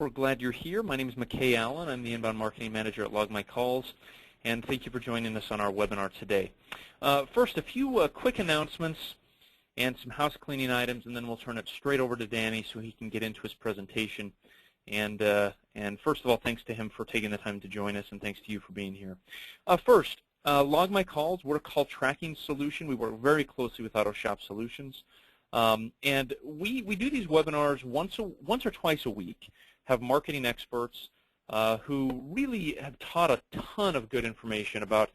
We're glad you're here. My name is McKay Allen. I'm the Inbound Marketing Manager at Log My Calls, and thank you for joining us on our webinar today. First, a few quick announcements and some house cleaning items, and then we'll turn it straight over to Danny so he can get into his presentation. And first of all, thanks to him for taking the time to join us, and thanks to you for being here. First, Log My Calls, we're a call tracking solution. We work very closely with Autoshop Solutions. And we do these webinars once or twice a week, have marketing experts who really have taught a ton of good information about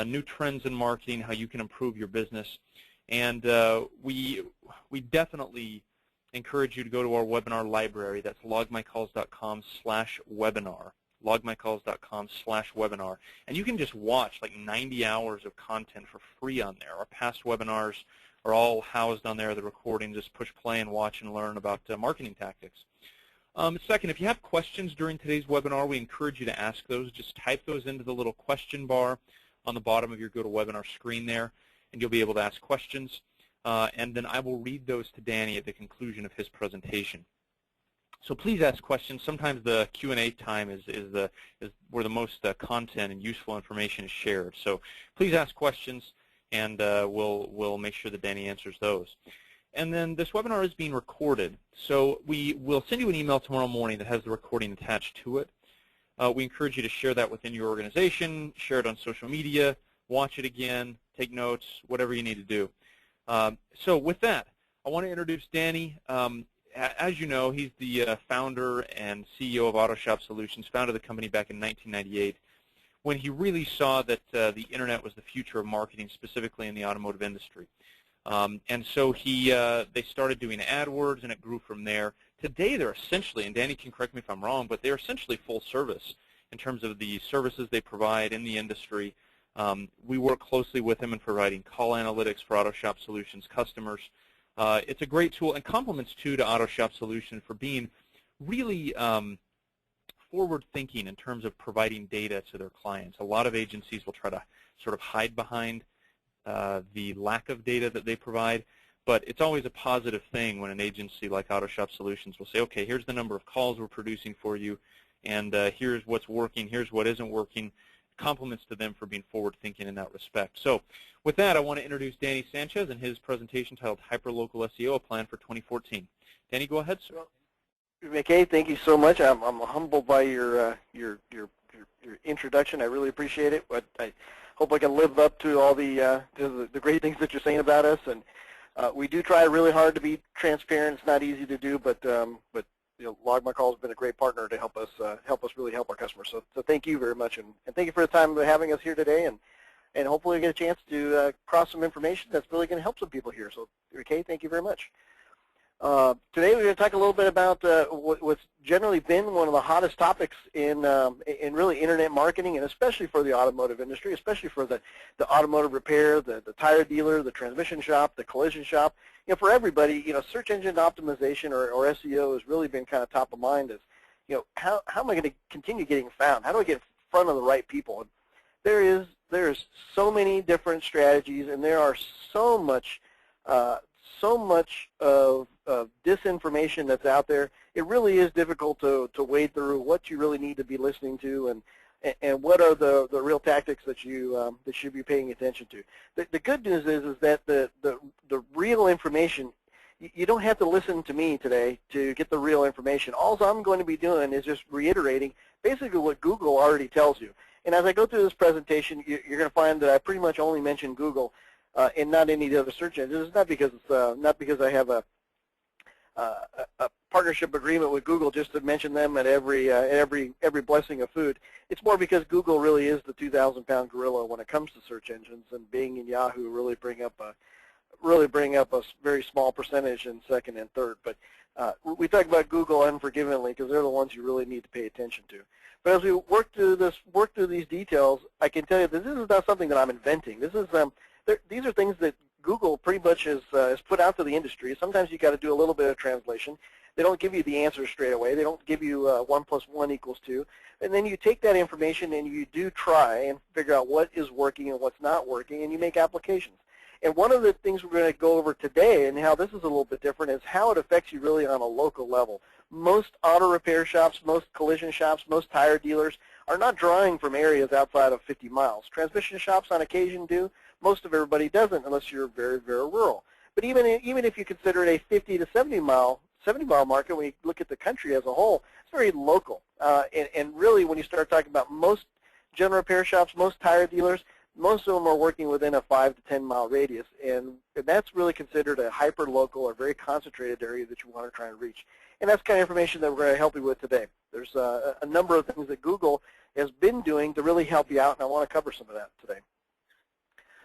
new trends in marketing, how you can improve your business. And we definitely encourage you to go to our webinar library. That's logmycalls.com/webinar, logmycalls.com/webinar. And you can just watch like 90 hours of content for free on there. Our past webinars are all housed on there, the recording. Just push play and watch and learn about marketing tactics. Second, if you have questions during today's webinar, we encourage you to ask those. Just type those into the little question bar on the bottom of your GoToWebinar screen there, and you'll be able to ask questions. And then I will read those to Danny at the conclusion of his presentation. So please ask questions. Sometimes the Q&A time is where the most content and useful information is shared. So please ask questions, and we'll make sure that Danny answers those. And then this webinar is being recorded, so we will send you an email tomorrow morning that has the recording attached to it. We encourage you to share that within your organization, share it on social media, watch it again, take notes, whatever you need to do. So with that, I want to introduce Danny. As you know, he's the founder and CEO of Autoshop Solutions, founded the company back in 1998 when he really saw that the internet was the future of marketing, specifically in the automotive industry. And so they started doing AdWords, and it grew from there. Today, they're essentially, and Danny can correct me if I'm wrong, but they're essentially full service in terms of the services they provide in the industry. We work closely with them in providing call analytics for Autoshop Solutions customers. It's a great tool, and compliments, too, to Autoshop Solutions for being really forward-thinking in terms of providing data to their clients. A lot of agencies will try to sort of hide behind the lack of data that they provide, but it's always a positive thing when an agency like Autoshop Solutions will say, okay, here's the number of calls we're producing for you, and here's what's working, here's what isn't working. Compliments to them for being forward-thinking in that respect. So with that, I want to introduce Danny Sanchez and his presentation titled Hyperlocal SEO, a Plan for 2014. Danny, go ahead, sir. McKay, thank you so much. I'm humbled by your introduction. I really appreciate it. But I hope I can live up to all the great things that you're saying about us. And we do try really hard to be transparent. It's not easy to do, but you know, Log My Calls has been a great partner to help us really help our customers. So thank you very much, and thank you for the time of having us here today. And hopefully we get a chance to cross some information that's really going to help some people here. So McKay, thank you very much. Today we're going to talk a little bit about what's generally been one of the hottest topics in really internet marketing, and especially for the automotive industry, especially for the automotive repair, the tire dealer, the transmission shop, the collision shop. You know, for everybody, you know, search engine optimization or SEO has really been kind of top of mind. As you know, how am I going to continue getting found? How do I get in front of the right people? And there's so many different strategies, and there are so much of disinformation that's out there. It really is difficult to wade through what you really need to be listening to, and what are the real tactics that you should be paying attention to. The good news is that the real information, you don't have to listen to me today to get the real information. All I'm going to be doing is just reiterating basically what Google already tells you. And as I go through this presentation, you're going to find that I pretty much only mention Google and not any of the other search engines. It's not because I have a partnership agreement with Google just to mention them at every blessing of food. It's more because Google really is the 2,000-pound gorilla when it comes to search engines, and Bing and Yahoo really bring up a very small percentage in second and third. But we talk about Google unforgivingly because they're the ones you really need to pay attention to. But as we work through these details, I can tell you that this is not something that I'm inventing. These are things that Google pretty much has put out to the industry. Sometimes you got to do a little bit of translation. They don't give you the answer straight away. They don't give you 1 + 1 = 2. And then you take that information and you do try and figure out what is working and what's not working, and you make applications. And one of the things we're going to go over today and how this is a little bit different is how it affects you really on a local level. Most auto repair shops, most collision shops, most tire dealers are not drawing from areas outside of 50 miles. Transmission shops on occasion do. Most of everybody doesn't unless you're very, very rural. But even if you consider it a 50 to 70 mile market, when you look at the country as a whole, it's very local. And really, when you start talking about most general repair shops, most tire dealers, most of them are working within a 5 to 10 mile radius, and that's really considered a hyper-local or very concentrated area that you want to try and reach. And that's the kind of information that we're going to help you with today. There's a number of things that Google has been doing to really help you out, and I want to cover some of that today.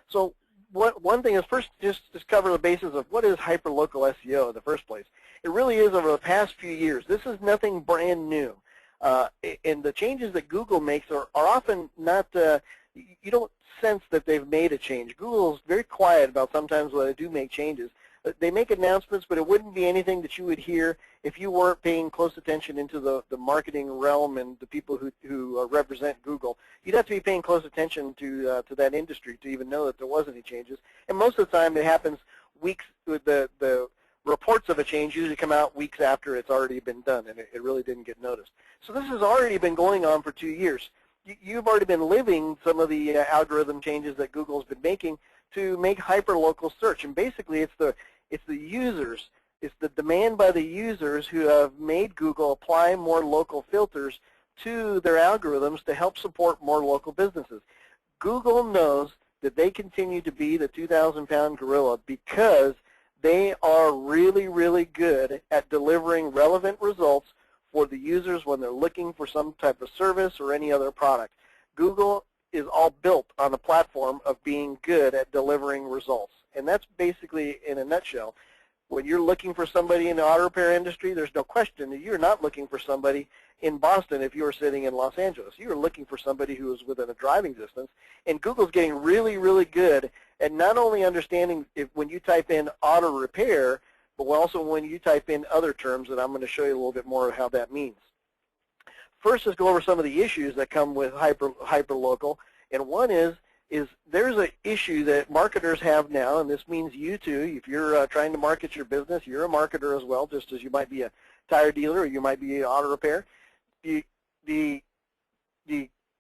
So one thing is first just cover the basis of what is hyper-local SEO in the first place. It really is over the past few years. This is nothing brand new. And the changes that Google makes are often not, you don't sense that they've made a change. Google is very quiet about sometimes when they do make changes. They make announcements, but it wouldn't be anything that you would hear if you weren't paying close attention into the marketing realm and the people who represent Google. You'd have to be paying close attention to that industry to even know that there was any changes. And most of the time it happens weeks, the reports of a change usually come out weeks after it's already been done and it really didn't get noticed. So this has already been going on for 2 years. You've already been living some of the algorithm changes that Google's been making to make hyper-local search. And basically it's the users, it's the demand by the users who have made Google apply more local filters to their algorithms to help support more local businesses. Google knows that they continue to be the 2,000-pound gorilla because they are really, really good at delivering relevant results for the users when they're looking for some type of service or any other product. Google is all built on a platform of being good at delivering results. And that's basically, in a nutshell, when you're looking for somebody in the auto repair industry, there's no question that you're not looking for somebody in Boston if you were sitting in Los Angeles. You're looking for somebody who is within a driving distance. And Google's getting really, really good at not only understanding when you type in auto repair, but also when you type in other terms, and I'm going to show you a little bit more of how that means. First, let's go over some of the issues that come with hyper-local. And one is there's an issue that marketers have now, and this means you too. If you're trying to market your business, you're a marketer as well, just as you might be a tire dealer or you might be an auto repair. The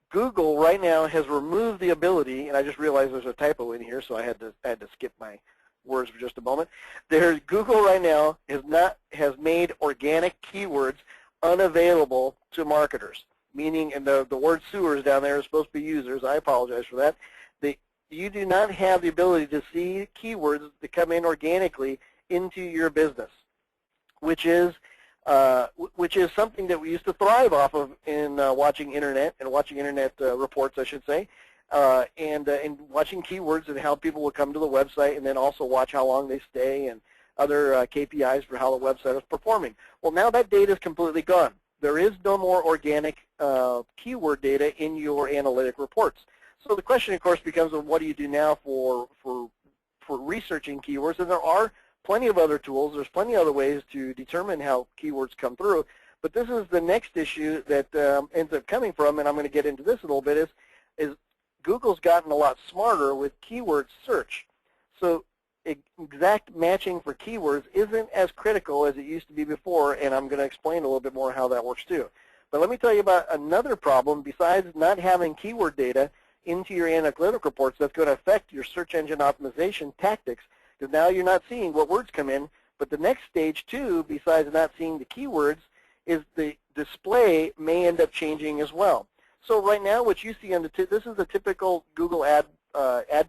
Google right now has removed the ability, and I just realized there's a typo in here, so I had to skip my words for just a moment. Google right now has made organic keywords unavailable to marketers, meaning, and the word sewers down there is supposed to be users. I apologize for that. You do not have the ability to see keywords that come in organically into your business, which is something that we used to thrive off of in watching internet reports, I should say, and watching keywords and how people would come to the website, and then also watch how long they stay and other KPIs for how the website is performing. Well, now that data is completely gone. There is no more organic keyword data in your analytic reports. So the question, of course, becomes, well, what do you do now for researching keywords? And there are plenty of other tools. There's plenty of other ways to determine how keywords come through. But this is the next issue that ends up coming from, and I'm going to get into this a little bit, is Google's gotten a lot smarter with keyword search. So exact matching for keywords isn't as critical as it used to be before, and I'm going to explain a little bit more how that works too. But let me tell you about another problem besides not having keyword data into your analytic reports that's going to affect your search engine optimization tactics, because now you're not seeing what words come in. But the next stage too, besides not seeing the keywords, is the display may end up changing as well. So right now what you see on this is a typical Google ad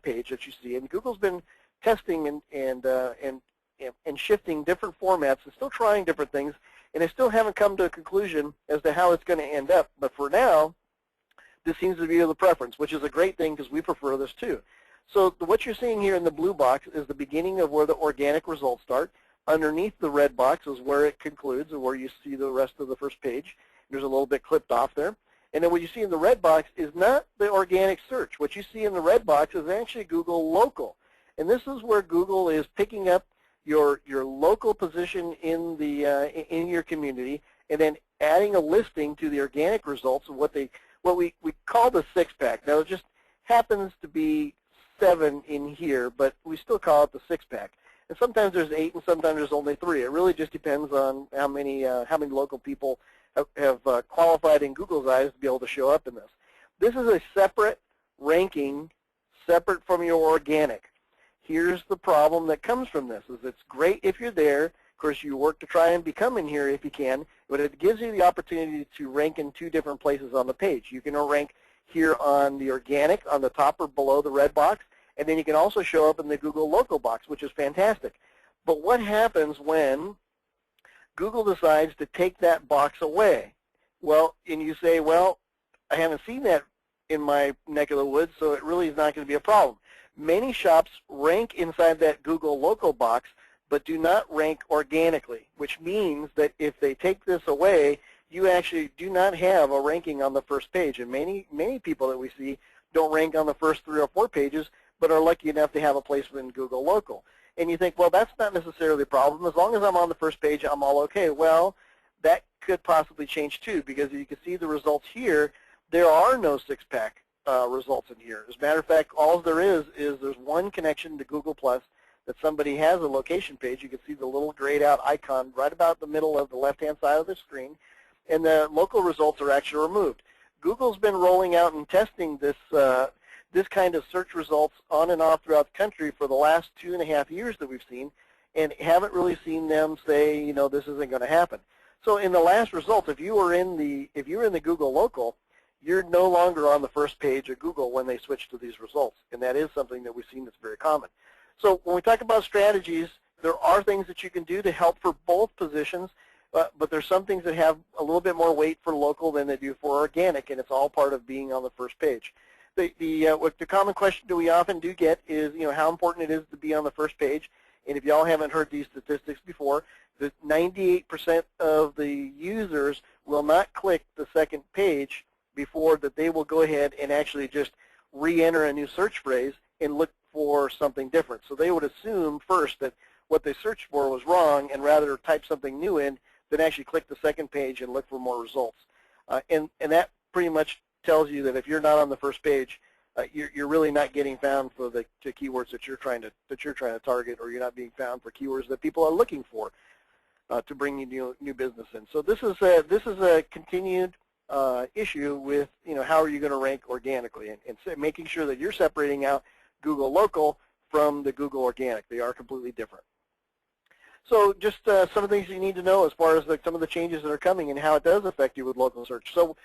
page that you see, and Google's been testing and shifting different formats and still trying different things, and they still haven't come to a conclusion as to how it's going to end up. But for now, this seems to be the preference, which is a great thing because we prefer this too. So what you're seeing here in the blue box is the beginning of where the organic results start. Underneath the red box is where it concludes, or where you see the rest of the first page. There's a little bit clipped off there. And then what you see in the red box is not the organic search. What you see in the red box is actually Google Local. And this is where Google is picking up your local position in in your community, and then adding a listing to the organic results of what we call the six-pack. Now it just happens to be 7 in here, but we still call it the 6-pack. And sometimes there's 8, and sometimes there's only 3. It really just depends on how many local people have qualified in Google's eyes to be able to show up in this. This is a separate ranking, separate from your organic. Here's the problem that comes from this: is it's great if you're there. Of course, you work to try and become in here if you can, but it gives you the opportunity to rank in 2 different places on the page. You can rank here on the organic, on the top or below the red box, and then you can also show up in the Google local box, which is fantastic. But what happens when Google decides to take that box away? Well, and you say, well, I haven't seen that in my neck of the woods, so it really is not going to be a problem. Many shops rank inside that Google local box, but do not rank organically, which means that if they take this away, you actually do not have a ranking on the first page. And many people that we see don't rank on the first 3 or 4 pages, but are lucky enough to have a placement in Google local. And you think, well, that's not necessarily a problem. As long as I'm on the first page, I'm all okay. Well, that could possibly change too, because you can see the results here. There are no 6-pack results in here. As a matter of fact, all there is there's one connection to Google Plus that somebody has a location page. You can see the little grayed out icon right about the middle of the left-hand side of the screen, and the local results are actually removed. Google's been rolling out and testing this this kind of search results on and off throughout the country for the last 2.5 years that we've seen, and haven't really seen them say, you know, this isn't going to happen. So in the last results, if you were in the Google local, you're no longer on the first page of Google when they switch to these results, and that is something that we've seen that's very common. So when we talk about strategies, there are things that you can do to help for both positions, but there's some things that have a little bit more weight for local than they do for organic, and it's all part of being on the first page. The common question that we often do get is, you know, how important it is to be on the first page. And if y'all haven't heard these statistics before, that 98% of the users will not click the second page before that they will go ahead and actually just re-enter a new search phrase and look for something different. So they would assume first that what they searched for was wrong and rather type something new in than actually click the second page and look for more results. And that pretty much tells you that if you're not on the first page, you're really not getting found for the keywords that you're trying to target, or you're not being found for keywords that people are looking for to bring you new business in. So this is a continued issue with, you know, how are you going to rank organically, and making sure that you're separating out Google local from the Google organic. They are completely different. So just some of the things you need to know as far as some of the changes that are coming and how it does affect you with local search. So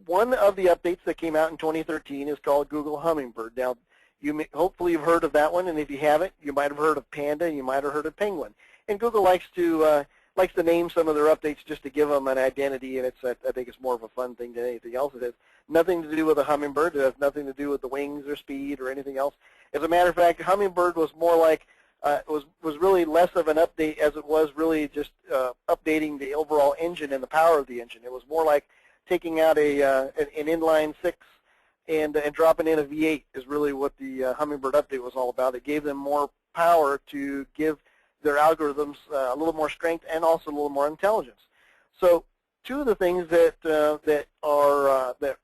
one of the updates that came out in 2013 is called Google Hummingbird. Now, hopefully you've heard of that one, and if you haven't, you might have heard of Panda, you might have heard of Penguin. And Google likes to name some of their updates just to give them an identity, and I think it's more of a fun thing than anything else. It has nothing to do with a hummingbird. It has nothing to do with the wings or speed or anything else. As a matter of fact, Hummingbird was more like was really less of an update as it was really just updating the overall engine and the power of the engine. It was more like taking out an inline 6 and dropping in a V8 is really what the Hummingbird update was all about. It gave them more power to give their algorithms a little more strength and also a little more intelligence. So two of the things that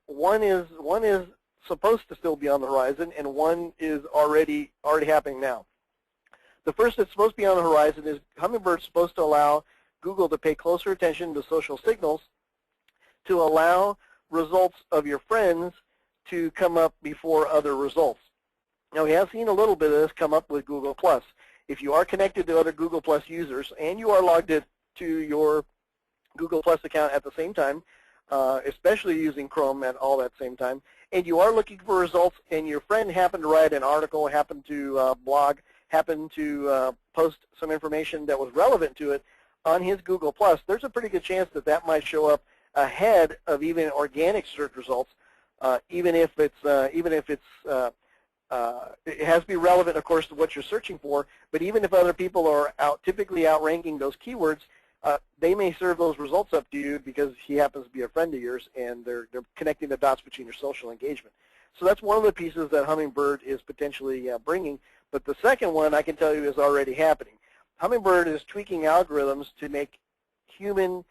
one is supposed to still be on the horizon, and one is already happening now. The first that's supposed to be on the horizon is Hummingbird's supposed to allow Google to pay closer attention to social signals to allow results of your friends to come up before other results. Now, we have seen a little bit of this come up with Google+. If you are connected to other Google+ users and you are logged into your Google+ account at the same time, especially using Chrome at all that same time, and you are looking for results and your friend happened to write an article, happened to blog, happened to post some information that was relevant to it on his Google+, there's a pretty good chance that that might show up ahead of even organic search results, even if it has to be relevant, of course, to what you're searching for. But even if other people are typically outranking those keywords, they may serve those results up to you because he happens to be a friend of yours, and they're connecting the dots between your social engagement. So that's one of the pieces that Hummingbird is potentially bringing. But the second one, I can tell you, is already happening. Hummingbird is tweaking algorithms to make human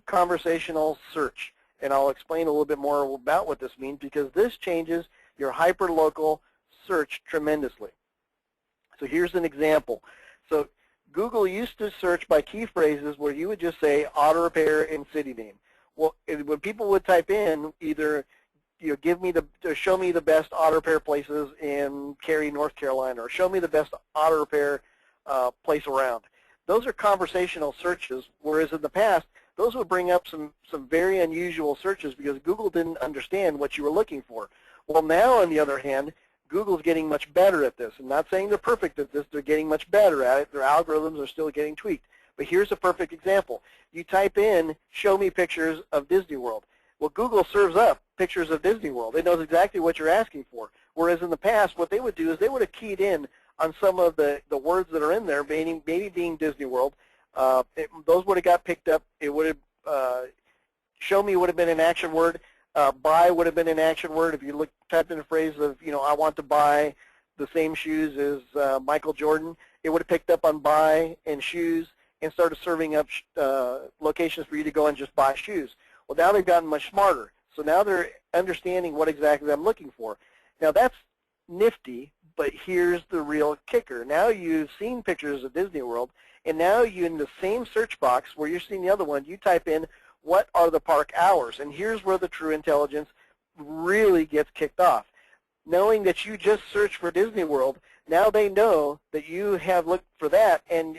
conversational search. And I'll explain a little bit more about what this means, because this changes your hyperlocal search tremendously. So here's an example. So Google used to search by key phrases where you would just say auto repair and city name. Well, when people would type in either, show me the best auto repair places in Cary, North Carolina, or show me the best auto repair place around. Those are conversational searches, whereas in the past, those would bring up some very unusual searches because Google didn't understand what you were looking for. Well, now, on the other hand, Google's getting much better at this. I'm not saying they're perfect at this. They're getting much better at it. Their algorithms are still getting tweaked. But here's a perfect example. You type in, show me pictures of Disney World. Well, Google serves up pictures of Disney World. It knows exactly what you're asking for. Whereas in the past, what they would do is they would have keyed in on some of the words that are in there, maybe being Disney World. Those would have got picked up. It would have, show me would have been an action word. Buy would have been an action word. If you typed in a phrase of, I want to buy the same shoes as Michael Jordan, it would have picked up on buy and shoes and started serving up locations for you to go and just buy shoes. Well, now they've gotten much smarter. So now they're understanding what exactly I'm looking for. Now that's nifty, but here's the real kicker. Now you've seen pictures of Disney World, and now you, in the same search box where you're seeing the other one, you type in, what are the park hours? And here's where the true intelligence really gets kicked off. Knowing that you just searched for Disney World, now they know that you have looked for that, and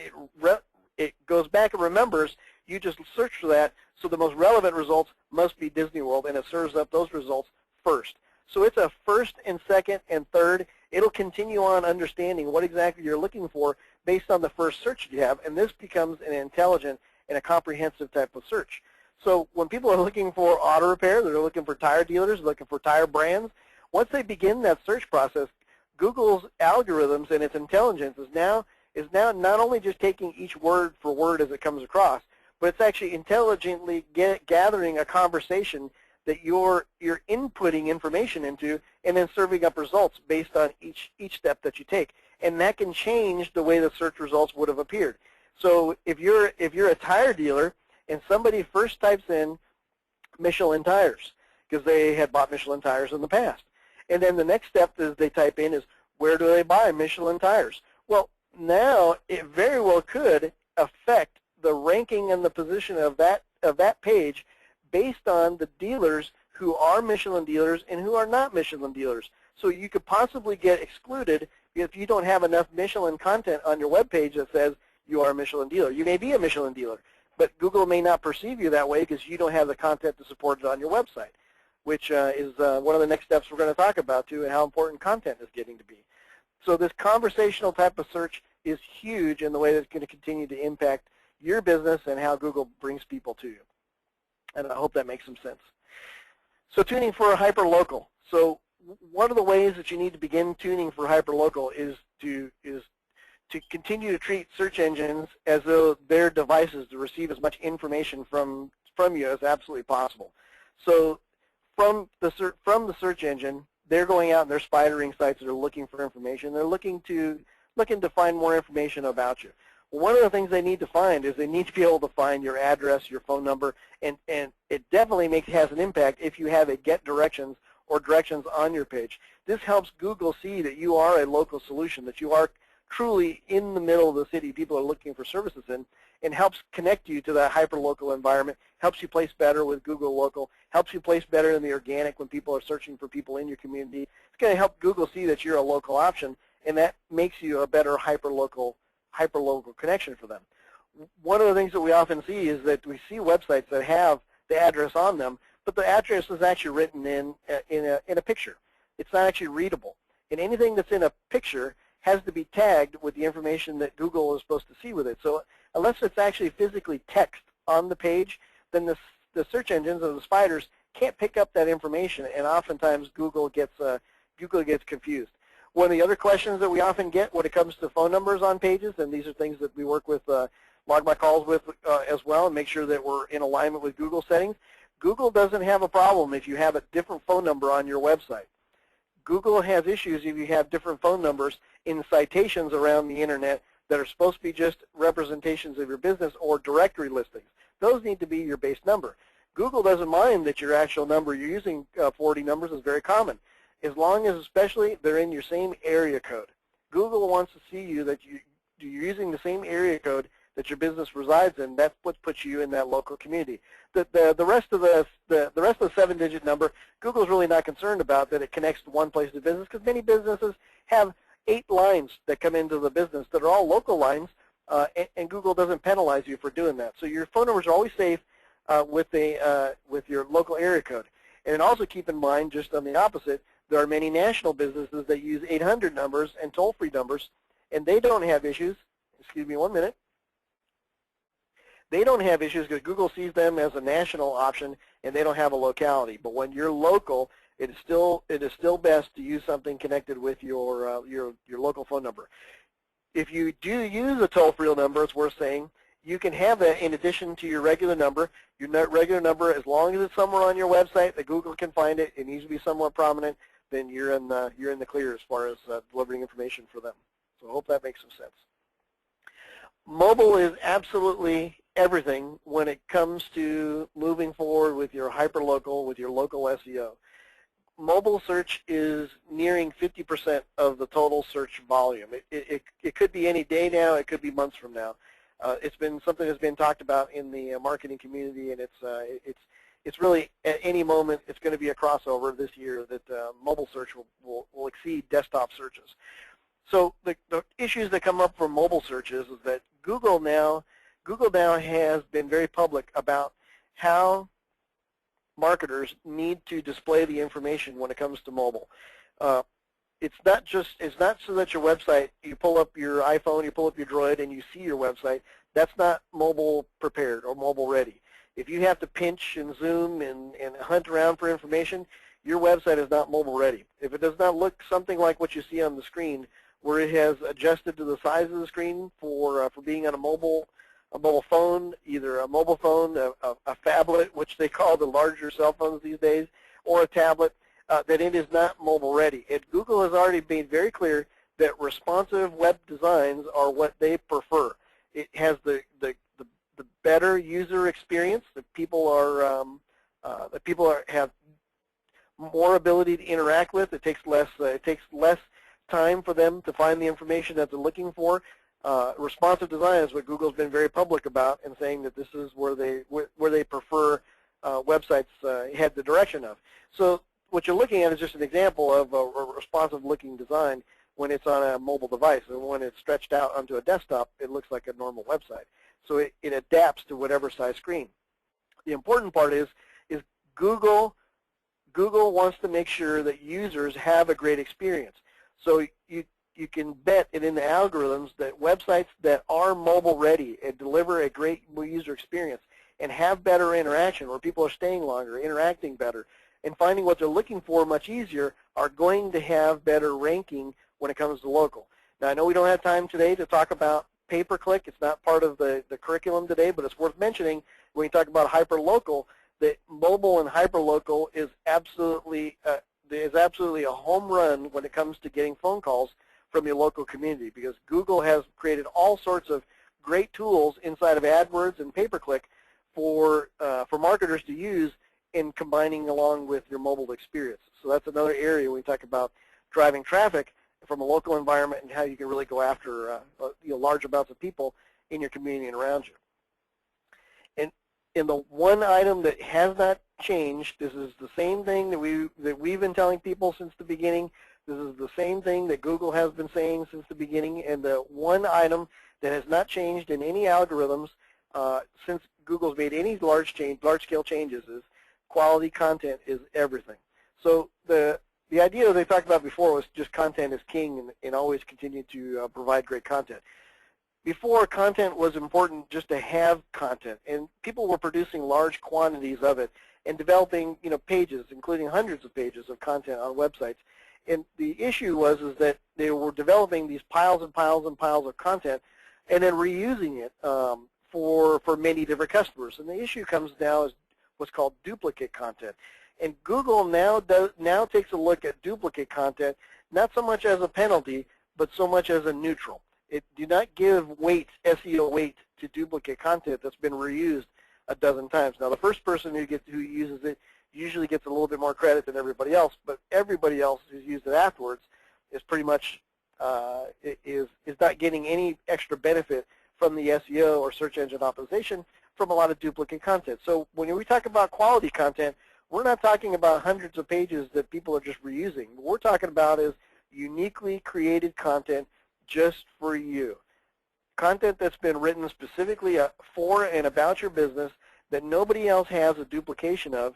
it goes back and remembers you just searched for that, so the most relevant results must be Disney World, and it serves up those results first. So it's a first and second and third. It'll continue on understanding what exactly you're looking for based on the first search you have, and this becomes an intelligent and a comprehensive type of search. So when people are looking for auto repair, they're looking for tire dealers, looking for tire brands, once they begin that search process, Google's algorithms and its intelligence is now not only just taking each word for word as it comes across, but it's actually intelligently gathering a conversation that you're inputting information into and then serving up results based on each step that you take. And that can change the way the search results would have appeared. So if you're a tire dealer and somebody first types in Michelin tires because they had bought Michelin tires in the past, and then the next step that they type in is, where do they buy Michelin tires? Well, now it very well could affect the ranking and the position of that page based on the dealers who are Michelin dealers and who are not Michelin dealers. So you could possibly get excluded if you don't have enough Michelin content on your web page that says you are a Michelin dealer. You may be a Michelin dealer, but Google may not perceive you that way because you don't have the content to support it on your website, which is one of the next steps we're going to talk about too, and how important content is getting to be. So this conversational type of search is huge in the way that it's going to continue to impact your business and how Google brings people to you. And I hope that makes some sense. So tuning for a hyperlocal. So one of the ways that you need to begin tuning for hyperlocal is to continue to treat search engines as though they're devices to receive as much information from you as absolutely possible. So from the search engine, they're going out and they're spidering sites that are looking for information. They're looking to find more information about you. Well, one of the things they need to find is they need to be able to find your address, your phone number, and it definitely has an impact if you have a get directions or directions on your page. This helps Google see that you are a local solution, that you are truly in the middle of the city people are looking for services in, and helps connect you to that hyperlocal environment, helps you place better with Google Local, helps you place better in the organic when people are searching for people in your community. It's going to help Google see that you're a local option, and that makes you a better hyperlocal connection for them. One of the things that we often see is that we see websites that have the address on them, but the address is actually written in a picture. It's not actually readable. And anything that's in a picture has to be tagged with the information that Google is supposed to see with it. So unless it's actually physically text on the page, then the search engines or the spiders can't pick up that information, and oftentimes Google gets confused. One of the other questions that we often get when it comes to phone numbers on pages, and these are things that we work with, log my calls with as well, and make sure that we're in alignment with Google settings. Google doesn't have a problem if you have a different phone number on your website. Google has issues if you have different phone numbers in citations around the internet that are supposed to be just representations of your business or directory listings. Those need to be your base number. Google doesn't mind that your actual number you're using, 40 numbers, is very common. as long as especially they're in your same area code. Google wants to see you that you're using the same area code that your business resides in. That's what puts you in that local community. The rest of the rest of the 7-digit number, Google's really not concerned about that it connects to one place of business, because many businesses have 8 lines that come into the business that are all local lines, and Google doesn't penalize you for doing that. So your phone numbers are always safe with your local area code. And also keep in mind, just on the opposite, there are many national businesses that use 800 numbers and toll-free numbers, and they don't have issues. Excuse me one minute. They don't have issues because Google sees them as a national option, and they don't have a locality. But when you're local, it is still best to use something connected with your local phone number. If you do use a toll-free number, it's worth saying, you can have that in addition to your regular number. Your regular number, as long as it's somewhere on your website that Google can find it, it needs to be somewhat prominent, then you're in the clear as far as delivering information for them. So I hope that makes some sense. Mobile is absolutely everything when it comes to moving forward with your hyperlocal, with your local SEO. Mobile search is nearing 50% of the total search volume. It could be any day now, it could be months from now. It's been something that's been talked about in the marketing community, and it's really at any moment it's going to be a crossover this year that mobile search will exceed desktop searches. So the issues that come up for mobile searches is that Google now has been very public about how marketers need to display the information when it comes to mobile. It's not so that your website, you pull up your iPhone, you pull up your Droid, and you see your website. That's not mobile prepared or mobile ready. If you have to pinch and zoom and hunt around for information, your website is not mobile ready. If it does not look something like what you see on the screen, where it has adjusted to the size of the screen for being on a mobile phone, either a mobile phone, a phablet, which they call the larger cell phones these days, or a tablet, that it is not mobile ready. Google has already made very clear that responsive web designs are what they prefer. It has the better user experience. That people have more ability to interact with. It takes less time for them to find the information that they're looking for. Responsive design is what Google's been very public about, and saying that this is where they prefer websites head the direction of. So what you're looking at is just an example of a responsive-looking design when it's on a mobile device, and when it's stretched out onto a desktop, it looks like a normal website. So it adapts to whatever size screen. The important part is Google wants to make sure that users have a great experience. So you can bet it in the algorithms that websites that are mobile ready and deliver a great user experience and have better interaction, where people are staying longer, interacting better, and finding what they're looking for much easier, are going to have better ranking when it comes to local. Now, I know we don't have time today to talk about pay-per-click. It's not part of the curriculum today, but it's worth mentioning when you talk about hyperlocal, that mobile and hyperlocal is absolutely a home run when it comes to getting phone calls from your local community, because Google has created all sorts of great tools inside of AdWords and pay-per-click for marketers to use in combining along with your mobile experience. So that's another area when we talk about driving traffic from a local environment and how you can really go after large amounts of people in your community and around you. And in the one item that has not changed, this is the same thing that we've been telling people since the beginning. This is the same thing that Google has been saying since the beginning, and the one item that has not changed in any algorithms since Google's made any large-scale changes is quality content is everything. So the idea that they talked about before was just content is king, and always continue to provide great content. Before, content was important just to have content, and people were producing large quantities of it and developing pages, including hundreds of pages of content on websites. And the issue was that they were developing these piles and piles and piles of content and then reusing it for many different customers. And the issue comes now is what's called duplicate content. And Google now takes a look at duplicate content, not so much as a penalty, but so much as a neutral. It do not give weight, SEO weight, to duplicate content that's been reused a dozen times. Now, the first person who uses it usually gets a little bit more credit than everybody else, but everybody else who's used it afterwards is pretty much is not getting any extra benefit from the SEO or search engine optimization from a lot of duplicate content. So when we talk about quality content, we're not talking about hundreds of pages that people are just reusing. What we're talking about is uniquely created content just for you. Content that's been written specifically for and about your business that nobody else has a duplication of.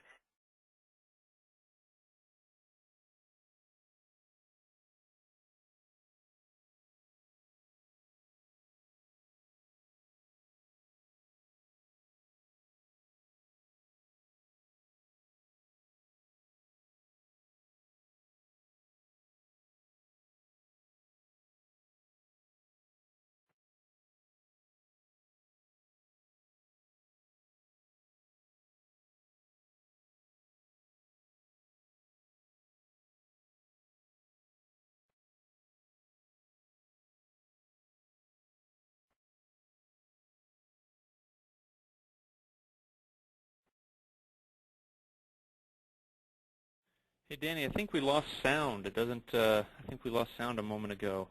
Hey, Danny, I think we lost sound. It doesn't. I think we lost sound a moment ago.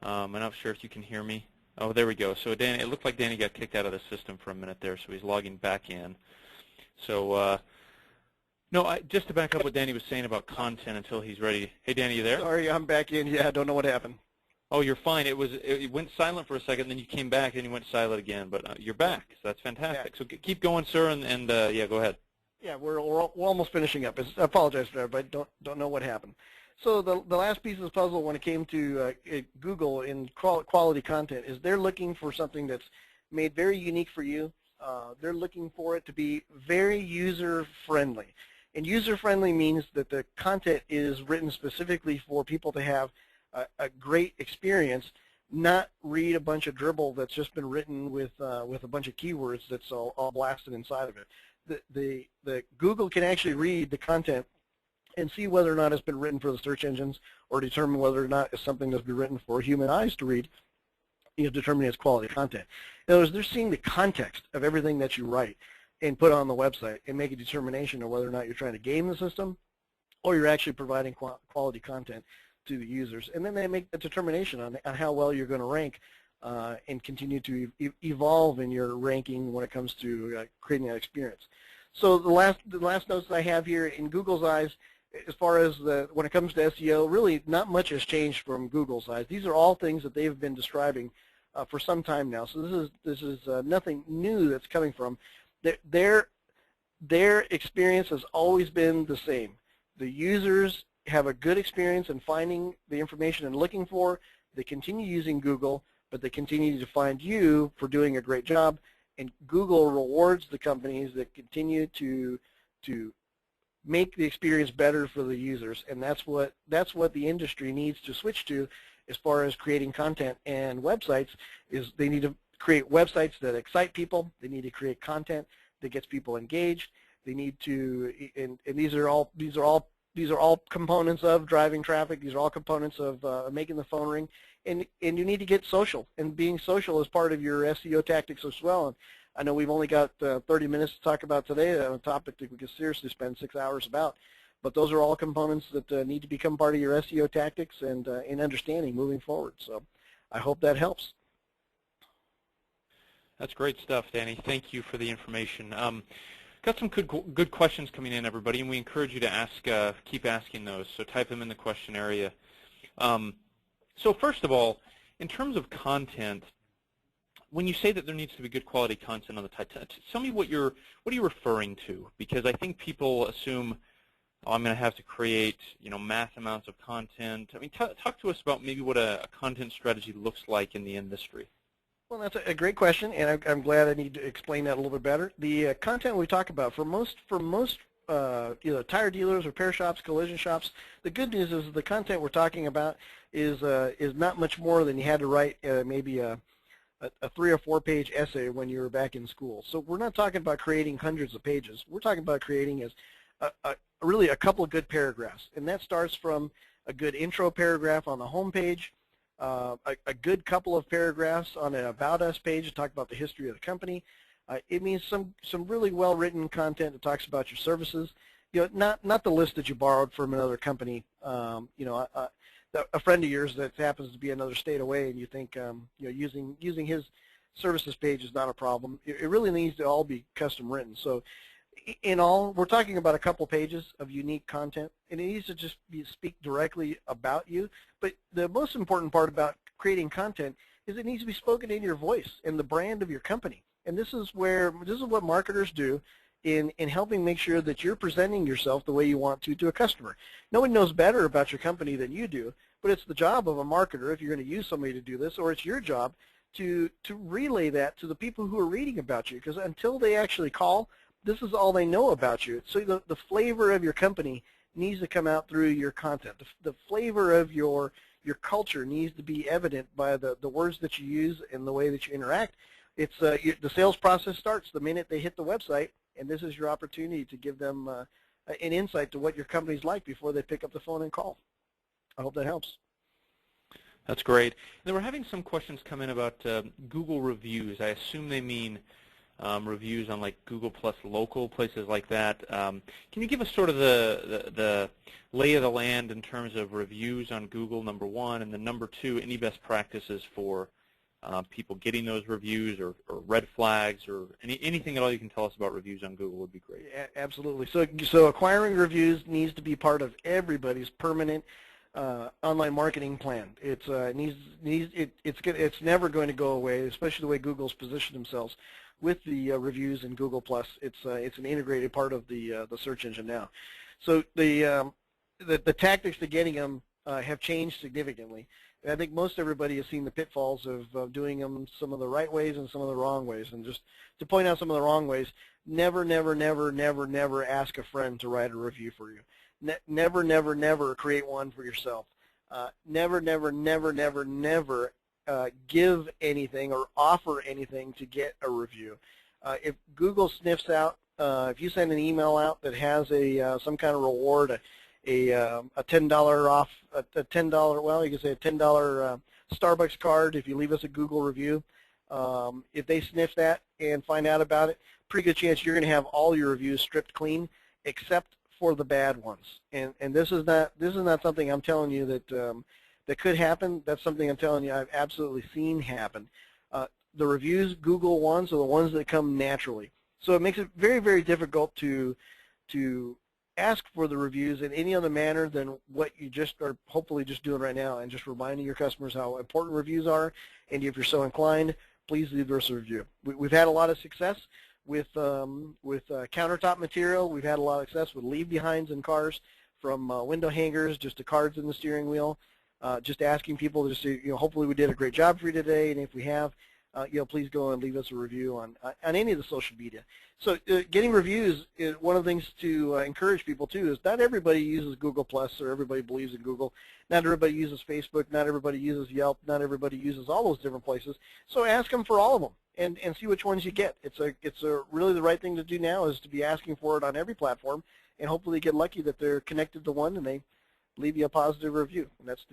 I'm not sure if you can hear me. Oh, there we go. So, Danny, it looked like Danny got kicked out of the system for a minute there, so he's logging back in. So, no, just to back up what Danny was saying about content until he's ready. Hey, Danny, you there? Sorry, I'm back in. Yeah, I don't know what happened. Oh, you're fine. It went silent for a second, then you came back, and you went silent again. But you're back, so that's fantastic. Yeah. So keep going, sir, and yeah, go ahead. Yeah, we're almost finishing up. I apologize for that, but don't know what happened. So the last piece of the puzzle when it came to Google in quality content is they're looking for something that's made very unique for you. They're looking for it to be very user-friendly. And user-friendly means that the content is written specifically for people to have a great experience, not read a bunch of dribble that's just been written with a bunch of keywords that's all blasted inside of it. The Google can actually read the content and see whether or not it's been written for the search engines, or determine whether or not it's something that's been written for human eyes to read, determining its quality content. In other words, they're seeing the context of everything that you write and put on the website and make a determination of whether or not you're trying to game the system or you're actually providing quality content to the users. And then they make a determination on how well you're going to rank and continue to evolve in your ranking when it comes to creating that experience. So the last notes I have here, in Google's eyes, as far as when it comes to SEO, really not much has changed from Google's eyes. These are all things that they've been describing for some time now. So this is nothing new that's coming from. Their experience has always been the same. The users have a good experience in finding the information and looking for. They continue using Google, but they continue to find you for doing a great job. And Google rewards the companies that continue to make the experience better for the users, and that's what the industry needs to switch to as far as creating content and websites. Is they need to create websites that excite people. They need to create content that gets people engaged. They need to, and these are all components of driving traffic. These are all components of making the phone ring. And you need to get social, and being social is part of your SEO tactics as well. And I know we've only got 30 minutes to talk about today on a topic that we could seriously spend 6 hours about, but those are all components that need to become part of your SEO tactics and in understanding moving forward. So I hope that helps. That's great stuff, Danny. Thank you for the information. Got some good questions coming in, everybody, and we encourage you to ask, keep asking those. So type them in the question area. So first of all, in terms of content, when you say that there needs to be good quality content on the site, tell me what are you referring to? Because I think people assume, oh, I'm going to have to create, mass amounts of content. I mean, talk to us about maybe what a content strategy looks like in the industry. Well, that's a great question, and I'm glad I need to explain that a little bit better. The content we talk about for most tire dealers, repair shops, collision shops, the good news is the content we're talking about is not much more than you had to write maybe a 3 or 4 page essay when you were back in school. So we're not talking about creating hundreds of pages. We're talking about creating really a couple of good paragraphs, and that starts from a good intro paragraph on the home page, a good couple of paragraphs on an About Us page to talk about the history of the company. It means some really well-written content that talks about your services. not the list that you borrowed from another company. A friend of yours that happens to be another state away, and you think using his services page is not a problem. It really needs to all be custom written. So in all, we're talking about a couple pages of unique content, and it needs to just speak directly about you. But the most important part about creating content is it needs to be spoken in your voice and the brand of your company. And this is what marketers do in helping make sure that you're presenting yourself the way you want to a customer. No one knows better about your company than you do, but it's the job of a marketer, if you're going to use somebody to do this, or it's your job to relay that to the people who are reading about you, because until they actually call, this is all they know about you. So the flavor of your company needs to come out through your content. The flavor of your culture needs to be evident by the words that you use and the way that you interact. It's the sales process starts the minute they hit the website, and this is your opportunity to give them an insight to what your company's like before they pick up the phone and call. I hope that helps. That's great. And then we're having some questions come in about Google reviews. I assume they mean reviews on like Google Plus Local, places like that. Can you give us sort of the lay of the land in terms of reviews on Google, number one, and then number two, any best practices for people getting those reviews, or red flags, or anything at all you can tell us about reviews on Google would be great. Yeah, absolutely. So acquiring reviews needs to be part of everybody's permanent online marketing plan. It's never going to go away, especially the way Google's positioned themselves with the reviews in Google Plus. It's an integrated part of the search engine now. So the tactics to getting them have changed significantly. And I think most everybody has seen the pitfalls of doing them some of the right ways and some of the wrong ways. And just to point out some of the wrong ways, never, never, never, never, never ask a friend to write a review for you. Never, never, never create one for yourself. Never, never, never, never, never give anything or offer anything to get a review. If Google sniffs out, if you send an email out that has some kind of reward, a $10 off, a $10, well, you can say a $10 Starbucks card if you leave us a Google review. If they sniff that and find out about it, pretty good chance you're going to have all your reviews stripped clean, except for the bad ones. And this is not something I'm telling you that could happen. That's something I'm telling you I've absolutely seen happen. The reviews Google ones are the ones that come naturally. So it makes it very, very difficult to ask for the reviews in any other manner than what you just are hopefully just doing right now, and just reminding your customers how important reviews are. And if you're so inclined, please leave us a review. We've had a lot of success with countertop material. We've had a lot of success with leave-behinds in cars, from window hangers just to cards in the steering wheel. Just asking people to say, hopefully we did a great job for you today, and if we have, please go and leave us a review on any of the social media. So getting reviews is one of the things to encourage people too. Is not everybody uses Google Plus, or everybody believes in Google. Not everybody uses Facebook. Not everybody uses Yelp. Not everybody uses all those different places. So ask them for all of them and see which ones you get. It's really the right thing to do now, is to be asking for it on every platform, and hopefully get lucky that they're connected to one and they leave you a positive review. And that's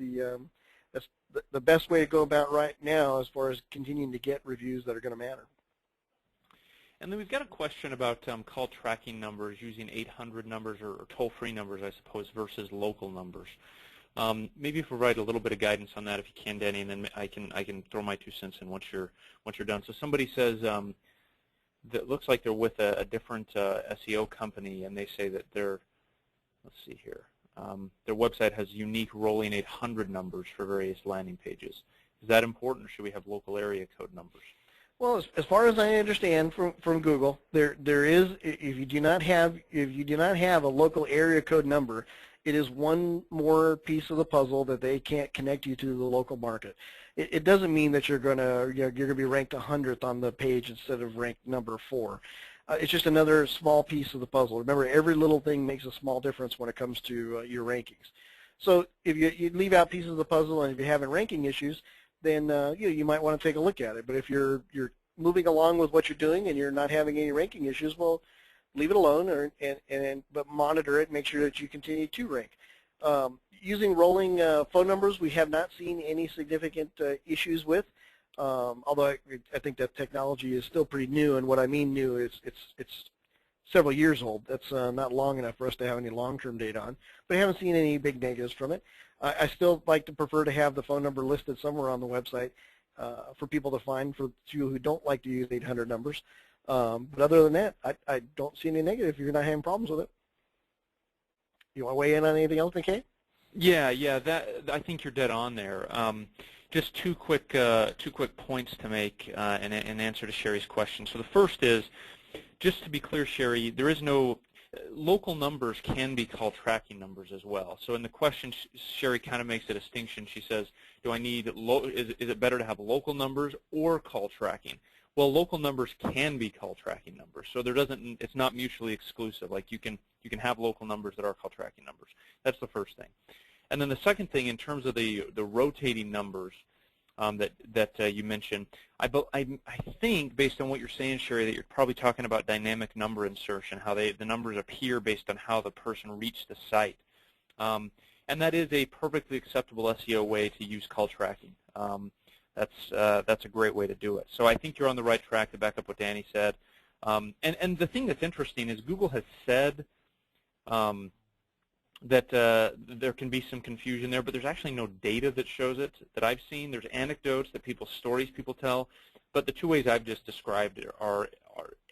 the best way to go about right now as far as continuing to get reviews that are going to matter. And then we've got a question about call tracking numbers, using 800 numbers or toll-free numbers, I suppose, versus local numbers. Maybe provide a little bit of guidance on that if you can, Danny, and then I can throw my 2 cents in once you're done. So somebody says that looks like they're with a different SEO company, and they say that let's see here. Their website has unique rolling 800 numbers for various landing pages. Is that important, or should we have local area code numbers? Well, as far as I understand from Google, there is, if you do not have a local area code number, it is one more piece of the puzzle that they can't connect you to the local market. It doesn't mean that you're going to be ranked 100th on the page instead of ranked number 4. It's just another small piece of the puzzle. Remember, every little thing makes a small difference when it comes to your rankings. So if you leave out pieces of the puzzle, and if you're having ranking issues, then you might want to take a look at it. But if you're moving along with what you're doing and you're not having any ranking issues, well, leave it alone, but monitor it. Make sure that you continue to rank. Using rolling phone numbers, we have not seen any significant issues with. Although I think that technology is still pretty new, and what I mean new is it's several years old. That's not long enough for us to have any long-term data on, but I haven't seen any big negatives from it. I still like to prefer to have the phone number listed somewhere on the website for people to find, for people who don't like to use 800 numbers. But other than that, I don't see any negative if you're not having problems with it. You want to weigh in on anything else, McKay? Yeah, that I think you're dead on there. Just two quick points to make in answer to Sherry's question. So the first is, just to be clear, Sherry, there is no local numbers can be call tracking numbers as well. So in the question, Sherry kind of makes a distinction. She says, "Do I need is it better to have local numbers or call tracking?" Well, local numbers can be call tracking numbers, so it's not mutually exclusive. Like you can have local numbers that are call tracking numbers. That's the first thing. And then the second thing, in terms of the rotating numbers that you mentioned, I think based on what you're saying, Sherry, that you're probably talking about dynamic number insertion, how the numbers appear based on how the person reached the site, and that is a perfectly acceptable SEO way to use call tracking. That's a great way to do it. So I think you're on the right track to back up what Danny said. And the thing that's interesting is Google has said that there can be some confusion there, but there's actually no data that shows it that I've seen. There's anecdotes that stories people tell, but the two ways I've just described are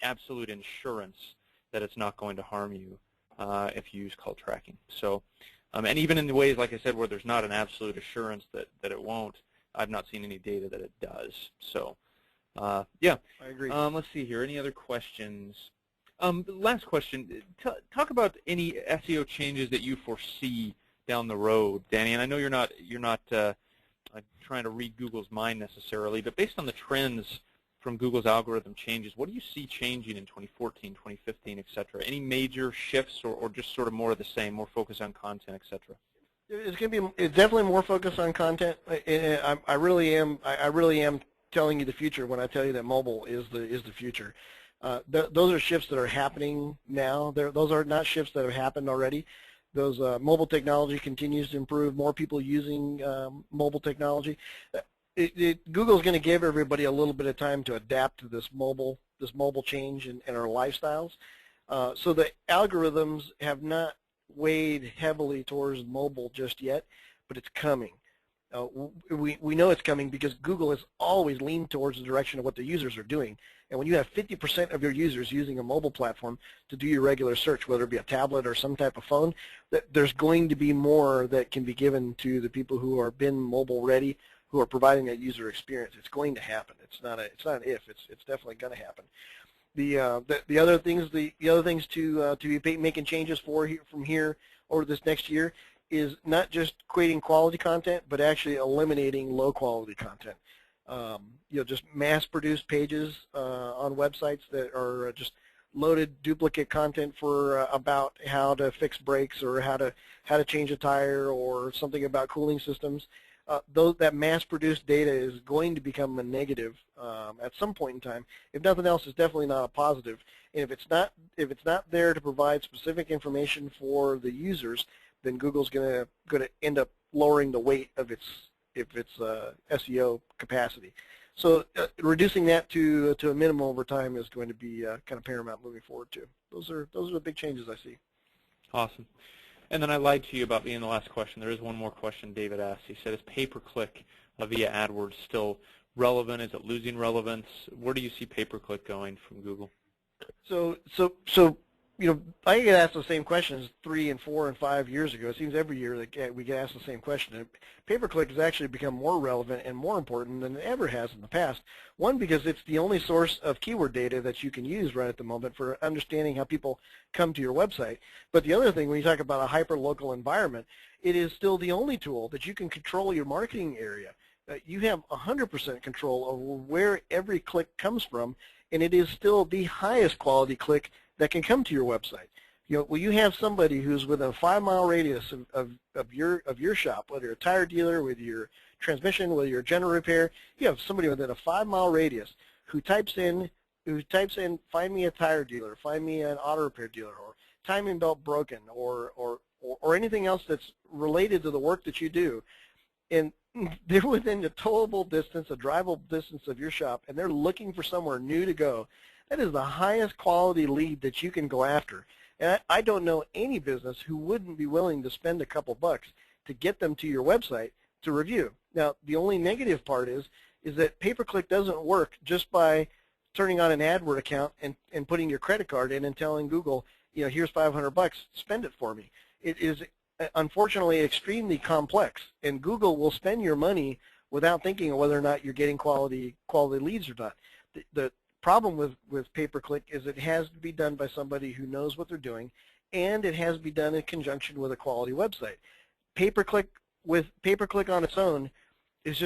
absolute insurance that it's not going to harm you if you use call tracking. So, and even in the ways, like I said, where there's not an absolute assurance that it won't, I've not seen any data that it does. So, yeah. I agree. Let's see here. Any other questions? Last question. Talk about any SEO changes that you foresee down the road, Danny. And I know you're not trying to read Google's mind necessarily, but based on the trends from Google's algorithm changes, what do you see changing in 2014, 2015, et cetera? Any major shifts, or just sort of more of the same, more focus on content, et cetera? It's definitely more focused on content. I really am telling you the future when I tell you that mobile is the future. Those are shifts that are happening now. Those are not shifts that have happened already. Those mobile technology continues to improve. More people using mobile technology. Google's going to give everybody a little bit of time to adapt to this mobile change in our lifestyles. So the algorithms have not weighed heavily towards mobile just yet, but it's coming. We know it's coming because Google has always leaned towards the direction of what the users are doing. And when you have 50% of your users using a mobile platform to do your regular search, whether it be a tablet or some type of phone, there's going to be more that can be given to the people who are been mobile ready, who are providing that user experience. It's going to happen. It's not an if. It's definitely going to happen. The other things to be making changes from here over this next year is not just creating quality content, but actually eliminating low quality content. Just mass-produced pages on websites that are just loaded duplicate content for about how to fix brakes or how to change a tire or something about cooling systems. That mass-produced data is going to become a negative at some point in time. If nothing else, it's definitely not a positive. And if it's not there to provide specific information for the users, then Google's going to end up lowering the weight of its SEO capacity. So reducing that to a minimum over time is going to be kind of paramount moving forward too. Those are the big changes I see. Awesome. And then I lied to you about being the last question. There is one more question David asked. He said, is pay-per-click via AdWords still relevant? Is it losing relevance? Where do you see pay-per-click going from Google? So I get asked the same questions 3 and 4 and 5 years ago. It seems every year that we get asked the same question. And pay-per-click has actually become more relevant and more important than it ever has in the past. One, because it's the only source of keyword data that you can use right at the moment for understanding how people come to your website. But the other thing, when you talk about a hyper-local environment, it is still the only tool that you can control your marketing area. You have 100% control over where every click comes from, and it is still the highest quality click that can come to your website. When you have somebody who's within a 5-mile radius of your shop, whether you're a tire dealer, with your transmission, whether you're a general repair, you have somebody within a 5-mile radius who types in, find me a tire dealer, find me an auto repair dealer, or timing belt broken, or anything else that's related to the work that you do, and they're within a towable distance, a drivable distance of your shop, and they're looking for somewhere new to go. that is the highest quality lead that you can go after. And I don't know any business who wouldn't be willing to spend a couple bucks to get them to your website to review. Now, the only negative part is that pay-per-click doesn't work just by turning on an AdWord account and putting your credit card in and telling Google, you know, here's 500 bucks, spend it for me. It is unfortunately extremely complex, and Google will spend your money without thinking of whether or not you're getting quality leads or not. The problem with pay-per-click is it has to be done by somebody who knows what they're doing, and it has to be done in conjunction with a quality website. Pay-per-click on its own is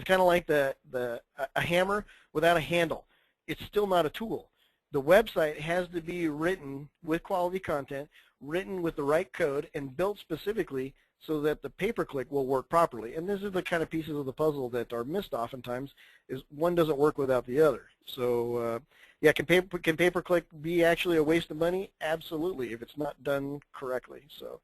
kind of like a hammer without a handle. It's still not a tool. The website has to be written with quality content, written with the right code, and built specifically so that the pay-per-click will work properly. And this is the kind of pieces of the puzzle that are missed oftentimes, is one doesn't work without the other. So yeah, can pay-per-click be actually a waste of money? Absolutely, if it's not done correctly. So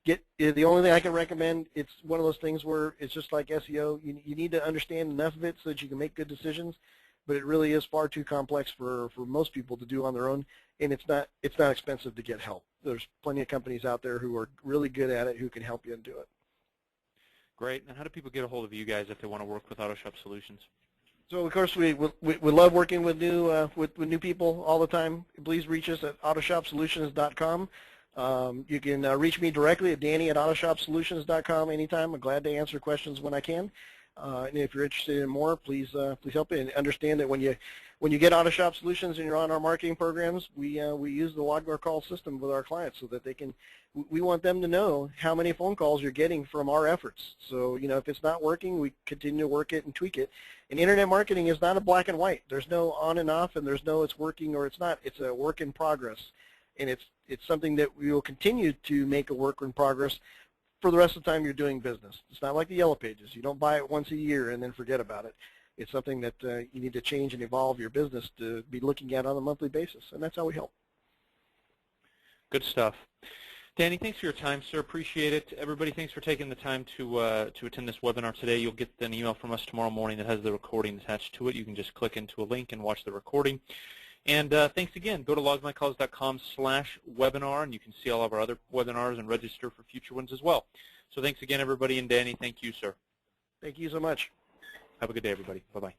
the only thing I can recommend, it's one of those things where it's just like SEO. You need to understand enough of it so that you can make good decisions, but it really is far too complex for most people to do on their own, and it's not expensive to get help. There's plenty of companies out there who are really good at it who can help you and do it. Great. And how do people get a hold of you guys if they want to work with Autoshop Solutions? So of course we love working with new people all the time. Please reach us at autoshopsolutions.com. You can reach me directly at danny@autoshopsolutions.com anytime. I'm glad to answer questions when I can. And if you're interested in more, please help me, and understand that when you get Autoshop Solutions and you're on our marketing programs, we use the log our call system with our clients so that we want them to know how many phone calls you're getting from our efforts. So you know, if it's not working, we continue to work it and tweak it. And internet marketing is not a black and white. There's no on and off, and there's no it's working or it's not. It's a work in progress, and it's something that we will continue to make a work in progress for the rest of the time you're doing business. It's not like the Yellow Pages. You don't buy it once a year and then forget about it. It's something that you need to change and evolve your business to be looking at on a monthly basis, and that's how we help. Good stuff. Danny, thanks for your time, sir. Appreciate it. Everybody, thanks for taking the time to attend this webinar today. You'll get an email from us tomorrow morning that has the recording attached to it. You can just click into a link and watch the recording. And thanks again. Go to logmycalls.com/webinar, and you can see all of our other webinars and register for future ones as well. So thanks again, everybody. And Danny, thank you, sir. Thank you so much. Have a good day, everybody. Bye-bye.